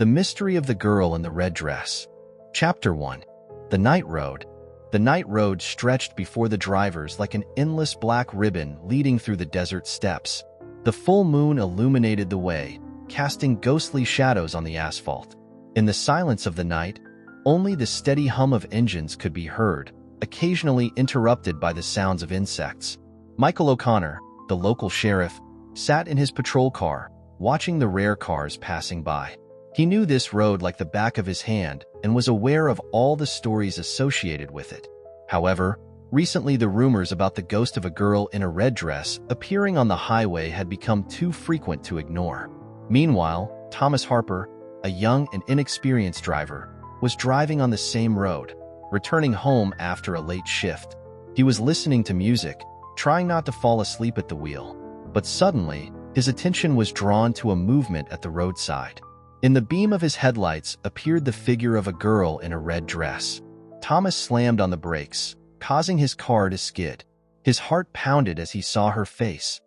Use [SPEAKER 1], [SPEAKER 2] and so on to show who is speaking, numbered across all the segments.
[SPEAKER 1] The Mystery of the Girl in the Red Dress. Chapter 1. The Night Road. The night road stretched before the drivers like an endless black ribbon leading through the desert steppes. The full moon illuminated the way, casting ghostly shadows on the asphalt. In the silence of the night, only the steady hum of engines could be heard, occasionally interrupted by the sounds of insects. Michael O'Connor, the local sheriff, sat in his patrol car, watching the rare cars passing by. He knew this road like the back of his hand and was aware of all the stories associated with it. However, recently the rumors about the ghost of a girl in a red dress appearing on the highway had become too frequent to ignore. Meanwhile, Thomas Harper, a young and inexperienced driver, was driving on the same road, returning home after a late shift. He was listening to music, trying not to fall asleep at the wheel. But suddenly, his attention was drawn to a movement at the roadside. In the beam of his headlights appeared the figure of a girl in a red dress. Thomas slammed on the brakes, causing his car to skid. His heart pounded as he saw her face,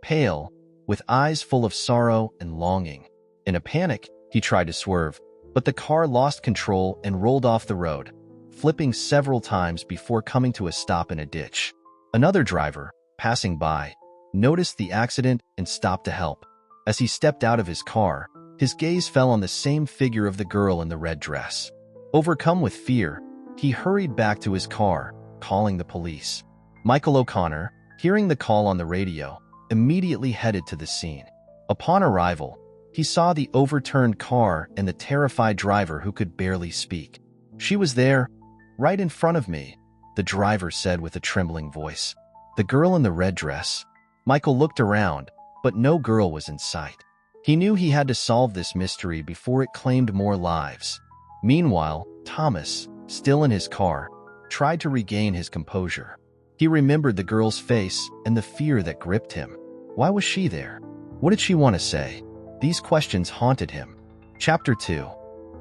[SPEAKER 1] pale, with eyes full of sorrow and longing. In a panic, he tried to swerve, but the car lost control and rolled off the road, flipping several times before coming to a stop in a ditch. Another driver, passing by, noticed the accident and stopped to help. As he stepped out of his car, his gaze fell on the same figure of the girl in the red dress. Overcome with fear, he hurried back to his car, calling the police. Michael O'Connor, hearing the call on the radio, immediately headed to the scene. Upon arrival, he saw the overturned car and the terrified driver who could barely speak. "She was there, right in front of me," the driver said with a trembling voice. "The girl in the red dress." Michael looked around, but no girl was in sight. He knew he had to solve this mystery before it claimed more lives. Meanwhile, Thomas, still in his car, tried to regain his composure. He remembered the girl's face and the fear that gripped him. Why was she there? What did she want to say? These questions haunted him. Chapter 2.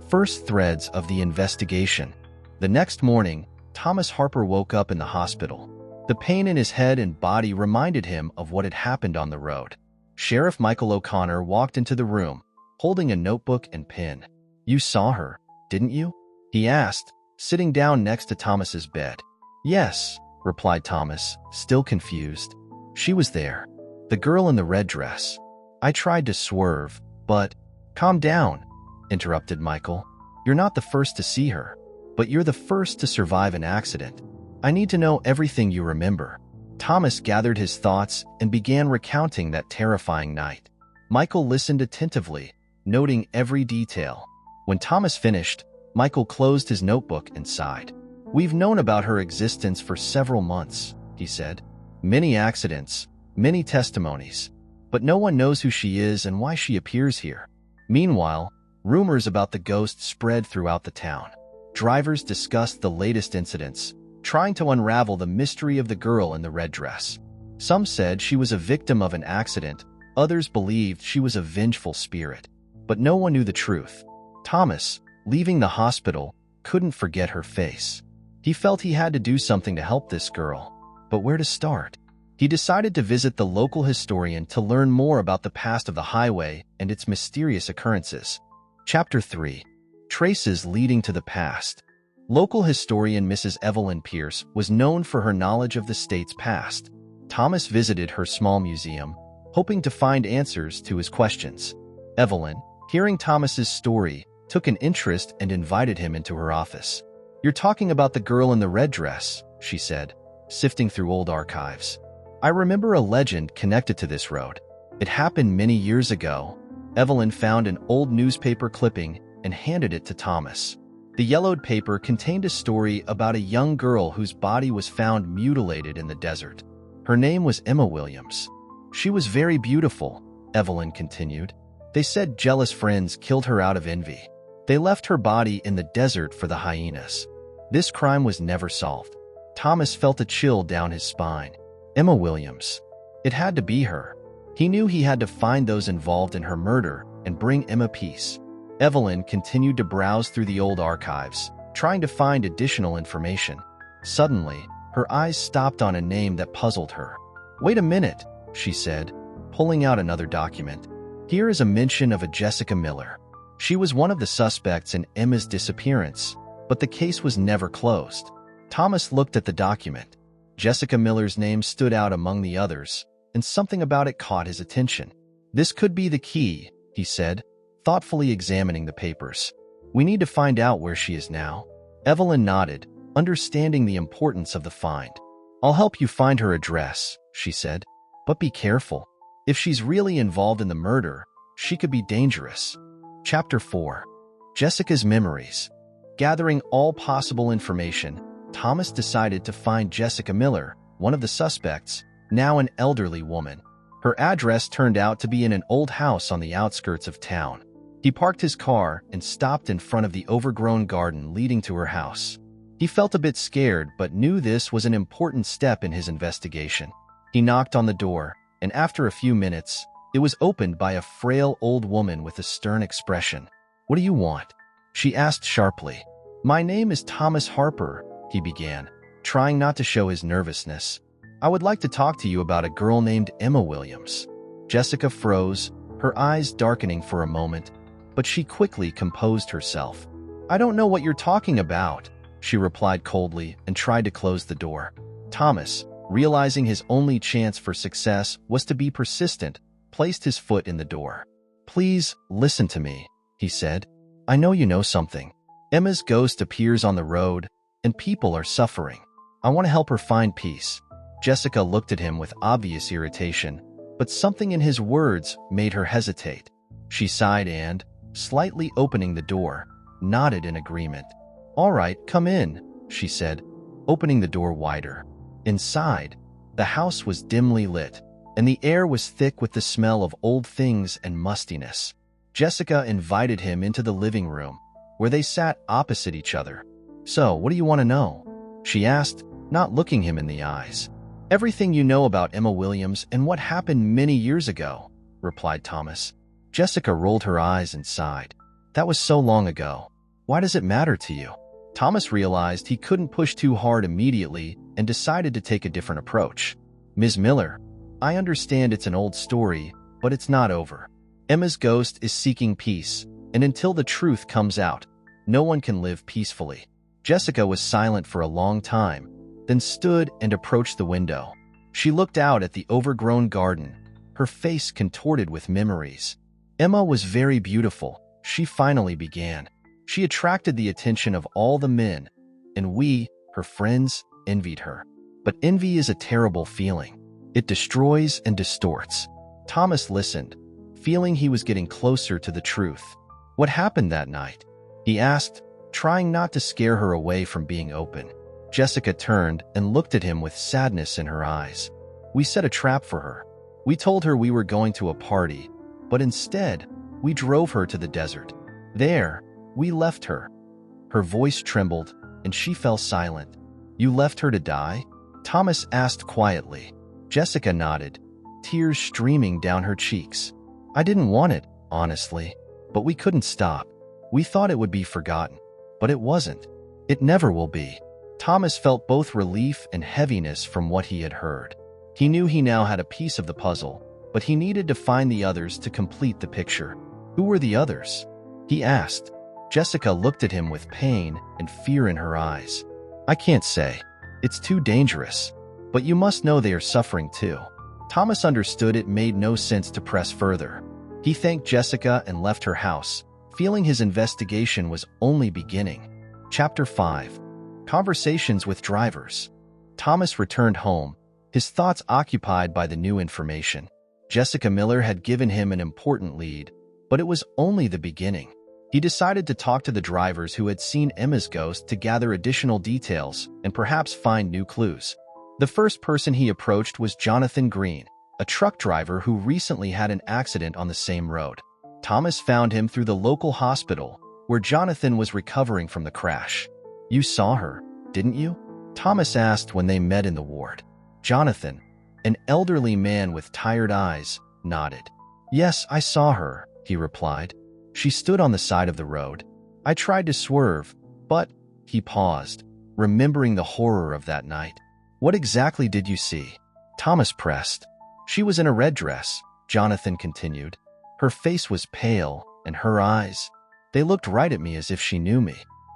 [SPEAKER 1] First threads of the investigation. The next morning, Thomas Harper woke up in the hospital. The pain in his head and body reminded him of what had happened on the road. Sheriff Michael O'Connor walked into the room, holding a notebook and pen. "You saw her, didn't you?" he asked, sitting down next to Thomas's bed. "Yes," replied Thomas, still confused. "She was there. The girl in the red dress. I tried to swerve, but—" "Calm down," interrupted Michael. "You're not the first to see her, but you're the first to survive an accident. I need to know everything you remember." Thomas gathered his thoughts and began recounting that terrifying night. Michael listened attentively, noting every detail. When Thomas finished, Michael closed his notebook and sighed. "We've known about her existence for several months," he said. "Many accidents, many testimonies, but no one knows who she is and why she appears here." Meanwhile, rumors about the ghost spread throughout the town. Drivers discussed the latest incidents, trying to unravel the mystery of the girl in the red dress. Some said she was a victim of an accident, others believed she was a vengeful spirit. But no one knew the truth. Thomas, leaving the hospital, couldn't forget her face. He felt he had to do something to help this girl, but where to start? He decided to visit the local historian to learn more about the past of the highway and its mysterious occurrences. Chapter 3. Traces leading to the past. Local historian Mrs. Evelyn Pierce was known for her knowledge of the state's past. Thomas visited her small museum, hoping to find answers to his questions. Evelyn, hearing Thomas's story, took an interest and invited him into her office. "You're talking about the girl in the red dress," she said, sifting through old archives. "I remember a legend connected to this road. It happened many years ago." Evelyn found an old newspaper clipping and handed it to Thomas. The yellowed paper contained a story about a young girl whose body was found mutilated in the desert. Her name was Emma Williams. "She was very beautiful," Evelyn continued. "They said jealous friends killed her out of envy. They left her body in the desert for the hyenas. This crime was never solved." Thomas felt a chill down his spine. Emma Williams. It had to be her. He knew he had to find those involved in her murder and bring Emma peace. Evelyn continued to browse through the old archives, trying to find additional information. Suddenly, her eyes stopped on a name that puzzled her. "Wait a minute," she said, pulling out another document. "Here is a mention of a Jessica Miller. She was one of the suspects in Emma's disappearance, but the case was never closed. Thomas looked at the document. Jessica Miller's name stood out among the others, and something about it caught his attention. "This could be the key," he said, thoughtfully examining the papers. "We need to find out where she is now." Evelyn nodded, understanding the importance of the find. "I'll help you find her address," she said. "But be careful. If she's really involved in the murder, she could be dangerous." Chapter 4. Jessica's Memories. Gathering all possible information, Thomas decided to find Jessica Miller, one of the suspects, now an elderly woman. Her address turned out to be in an old house on the outskirts of town. He parked his car and stopped in front of the overgrown garden leading to her house. He felt a bit scared but knew this was an important step in his investigation. He knocked on the door, and after a few minutes, it was opened by a frail old woman with a stern expression. "What do you want?" she asked sharply. "My name is Thomas Harper," he began, trying not to show his nervousness. "I would like to talk to you about a girl named Emma Williams." Jessica froze, her eyes darkening for a moment, but she quickly composed herself. "I don't know what you're talking about," she replied coldly and tried to close the door. Thomas, realizing his only chance for success was to be persistent, placed his foot in the door. "Please, listen to me," he said. "I know you know something. Emma's ghost appears on the road, and people are suffering. I want to help her find peace." Jessica looked at him with obvious irritation, but something in his words made her hesitate. She sighed and, slightly opening the door, nodded in agreement. "All right, come in," she said, opening the door wider. Inside, the house was dimly lit, and the air was thick with the smell of old things and mustiness. Jessica invited him into the living room, where they sat opposite each other. "So, what do you want to know?" she asked, not looking him in the eyes. "Everything you know about Emma Williams and what happened many years ago," replied Thomas. Jessica rolled her eyes and sighed. "That was so long ago. Why does it matter to you?" Thomas realized he couldn't push too hard immediately and decided to take a different approach. "Ms. Miller, I understand it's an old story, but it's not over. Emma's ghost is seeking peace, and until the truth comes out, no one can live peacefully." Jessica was silent for a long time, then stood and approached the window. She looked out at the overgrown garden, her face contorted with memories. "Emma was very beautiful," she finally began. "She attracted the attention of all the men, and we, her friends, envied her. But envy is a terrible feeling. It destroys and distorts." Thomas listened, feeling he was getting closer to the truth. "What happened that night?" he asked, trying not to scare her away from being open. Jessica turned and looked at him with sadness in her eyes. "We set a trap for her. We told her we were going to a party, but instead, we drove her to the desert. There, we left her." Her voice trembled, and she fell silent. "You left her to die?" Thomas asked quietly. Jessica nodded, tears streaming down her cheeks. "I didn't want it, honestly, but we couldn't stop. We thought it would be forgotten, but it wasn't. It never will be." Thomas felt both relief and heaviness from what he had heard. He knew he now had a piece of the puzzle, but he needed to find the others to complete the picture. "Who were the others?" he asked. Jessica looked at him with pain and fear in her eyes. "I can't say. It's too dangerous. But you must know they are suffering too." Thomas understood it made no sense to press further. He thanked Jessica and left her house, feeling his investigation was only beginning. Chapter 5. Conversations with Drivers. Thomas returned home, his thoughts occupied by the new information. Jessica Miller had given him an important lead, but it was only the beginning. He decided to talk to the drivers who had seen Emma's ghost to gather additional details and perhaps find new clues. The first person he approached was Jonathan Green, a truck driver who recently had an accident on the same road. Thomas found him through the local hospital, where Jonathan was recovering from the crash. "You saw her, didn't you?" Thomas asked when they met in the ward. Jonathan, an elderly man with tired eyes, nodded. "Yes, I saw her," he replied. "She stood on the side of the road. I tried to swerve, but—" He paused, remembering the horror of that night. "What exactly did you see?" Thomas pressed. "She was in a red dress," Jonathan continued. "Her face was pale, and her eyes—" They looked right at me as if she knew me.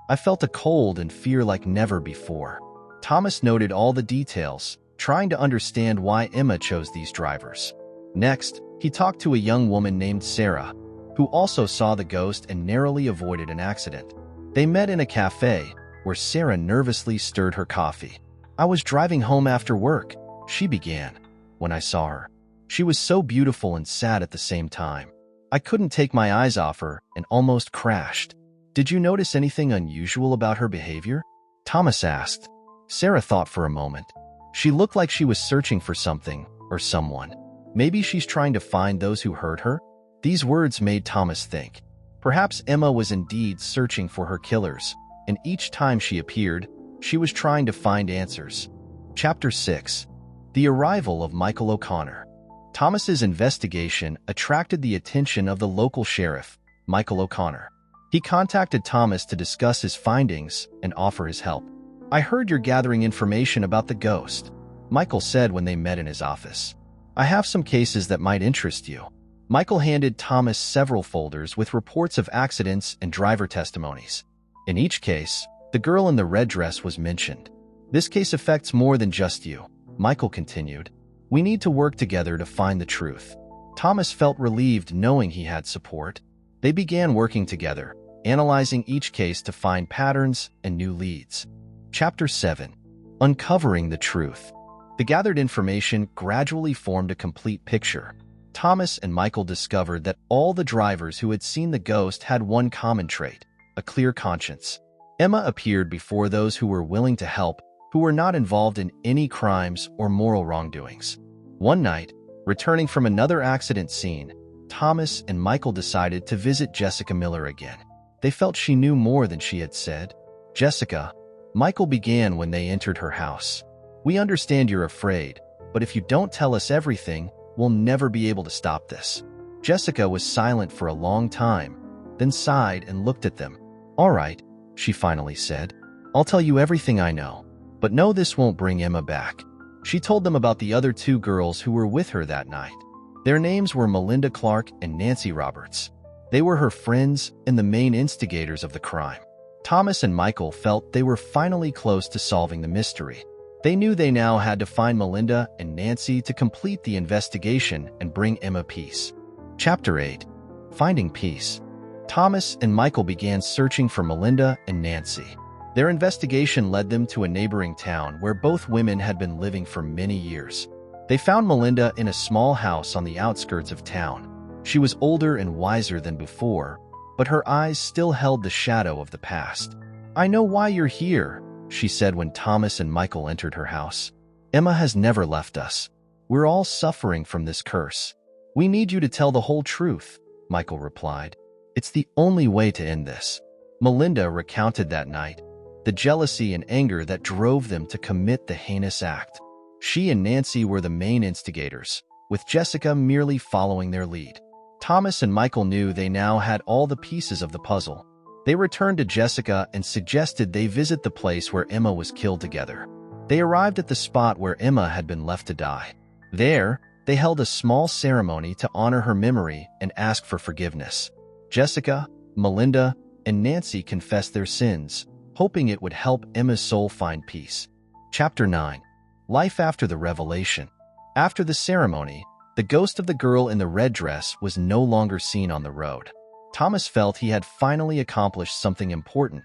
[SPEAKER 1] I felt a cold and fear like never before. Thomas noted all the details, trying to understand why Emma chose these drivers. Next, he talked to a young woman named Sarah, who also saw the ghost and narrowly avoided an accident. They met in a cafe, where Sarah nervously stirred her coffee. "I was driving home after work," she began, when I saw her. She was so beautiful and sad at the same time. I couldn't take my eyes off her and almost crashed. "Did you notice anything unusual about her behavior?" Thomas asked. Sarah thought for a moment. She looked like she was searching for something or someone. Maybe she's trying to find those who hurt her? These words made Thomas think. Perhaps Emma was indeed searching for her killers, and each time she appeared, she was trying to find answers. Chapter 6. The Arrival of Michael O'Connor. Thomas's investigation attracted the attention of the local sheriff, Michael O'Connor. He contacted Thomas to discuss his findings and offer his help. "I heard you're gathering information about the ghost," Michael said when they met in his office. "I have some cases that might interest you." Michael handed Thomas several folders with reports of accidents and driver testimonies. In each case, the girl in the red dress was mentioned. "This case affects more than just you," Michael continued. "We need to work together to find the truth." Thomas felt relieved knowing he had support. They began working together, analyzing each case to find patterns and new leads. Chapter 7. Uncovering the Truth. The gathered information gradually formed a complete picture. Thomas and Michael discovered that all the drivers who had seen the ghost had one common trait: a clear conscience. Emma appeared before those who were willing to help, who were not involved in any crimes or moral wrongdoings. One night, returning from another accident scene, Thomas and Michael decided to visit Jessica Miller again. They felt she knew more than she had said. "Jessica," Michael began when they entered her house, "we understand you're afraid, but if you don't tell us everything, we'll never be able to stop this." Jessica was silent for a long time, then sighed and looked at them. "All right," she finally said. "I'll tell you everything I know, but no, this won't bring Emma back." She told them about the other two girls who were with her that night. Their names were Melinda Clark and Nancy Roberts. They were her friends and the main instigators of the crime. Thomas and Michael felt they were finally close to solving the mystery. They knew they now had to find Melinda and Nancy to complete the investigation and bring Emma peace. Chapter 8. Finding Peace. Thomas and Michael began searching for Melinda and Nancy. Their investigation led them to a neighboring town where both women had been living for many years. They found Melinda in a small house on the outskirts of town. She was older and wiser than before, but her eyes still held the shadow of the past. "I know why you're here," she said when Thomas and Michael entered her house. "Emma has never left us. We're all suffering from this curse. We need you to tell the whole truth," Michael replied. "It's the only way to end this." Melinda recounted that night, the jealousy and anger that drove them to commit the heinous act. She and Nancy were the main instigators, with Jessica merely following their lead. Thomas and Michael knew they now had all the pieces of the puzzle. They returned to Jessica and suggested they visit the place where Emma was killed together. They arrived at the spot where Emma had been left to die. There, they held a small ceremony to honor her memory and ask for forgiveness. Jessica, Melinda, and Nancy confessed their sins, hoping it would help Emma's soul find peace. Chapter 9. Life after the revelation. After the ceremony, the ghost of the girl in the red dress was no longer seen on the road. Thomas felt he had finally accomplished something important.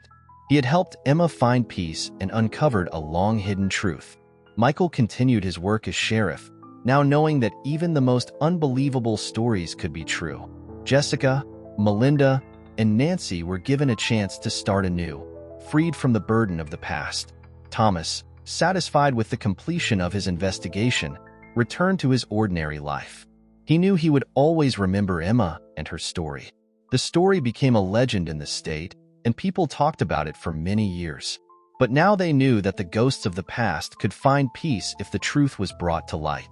[SPEAKER 1] He had helped Emma find peace and uncovered a long-hidden truth. Michael continued his work as sheriff, now knowing that even the most unbelievable stories could be true. Jessica, Melinda, and Nancy were given a chance to start anew, freed from the burden of the past. Thomas, satisfied with the completion of his investigation, returned to his ordinary life. He knew he would always remember Emma and her story. The story became a legend in the state, and people talked about it for many years. But now they knew that the ghosts of the past could find peace if the truth was brought to light.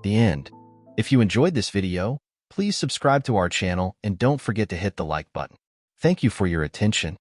[SPEAKER 1] The end. If you enjoyed this video, please subscribe to our channel and don't forget to hit the like button. Thank you for your attention.